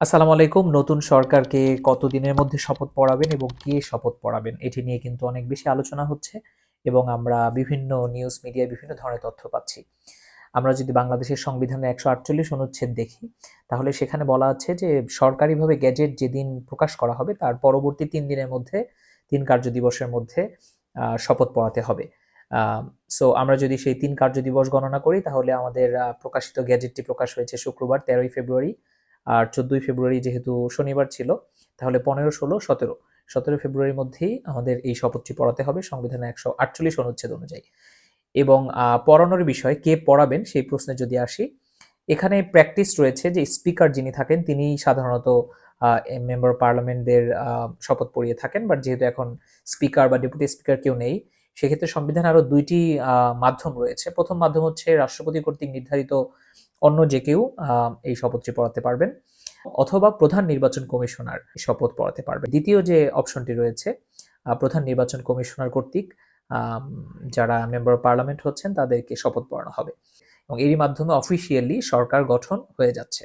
আসসালামু আলাইকুম। নতুন সরকারকে কতদিনের মধ্যে শপথ পড়াবেন এবং কে শপথ পড়াবেন? এটি নিয়ে কিন্তু অনেক বেশি আলোচনা হচ্ছে এবং আমরা বিভিন্ন নিউজ মিডিয়ায় বিভিন্ন ধরনের তথ্য পাচ্ছি। আমরা যদি বাংলাদেশের সংবিধানের ১৪৮ অনুচ্ছেদ দেখি, তাহলে সেখানে বলা আছে যে সরকারিভাবে গেজেট যেদিন প্রকাশ করা হবে তার পরবর্তী ৩ দিনের মধ্যে ৩ কার্যদিবসের মধ্যে শপথ পড়াতে হবে। আ সো আমরা যদি সেই ৩ কার্যদিবস গণনা করি তাহলে আমাদের প্রকাশিত গেজেটটি প্রকাশ হয়েছে শুক্রবার ১৩ই ফেব্রুয়ারি। আর ১৪ই ফেব্রুয়ারি যেহেতু শনিবার ছিল, তাহলে ১৫, ১৬, ১৭, ১৭ ফেব্রুয়ারির মধ্যেই আমাদের এই শপথটি পড়াতে হবে সংবিধানের ১৪৮ অনুচ্ছেদ অনুযায়ী। এবং পড়ানোর বিষয় কে পড়াবেন সেই প্রশ্নে যদি আসি, এখানে প্র্যাকটিস রয়েছে যে স্পিকার যিনি থাকেন তিনিই সাধারণত মেম্বার অফ পার্লামেন্টদের শপথ পড়িয়ে থাকেন। বাট যেহেতু এখন স্পিকার বা ডেপুটি স্পিকার কেউ নেই, সেক্ষেত্রে সংবিধানে আরো ২ টি মাধ্যম রয়েছে। ১ম মাধ্যম হচ্ছে রাষ্ট্রপতি কর্তৃক নির্ধারিত অন্য যে কেউ এই শপথটি পড়াতে পারবেন অথবা প্রধান নির্বাচন কমিশনার শপথ পড়াতে পারবে। ২য় যে অপশনটি রয়েছে প্রধান নির্বাচন কমিশনার কর্তৃক আম যারা মেম্বার অফ পার্লামেন্ট হচ্ছেন তাদেরকে শপথ পড়ানো হবে এবং এরই মাধ্যমে অফিসিয়ালি সরকার গঠন হয়ে যাচ্ছে।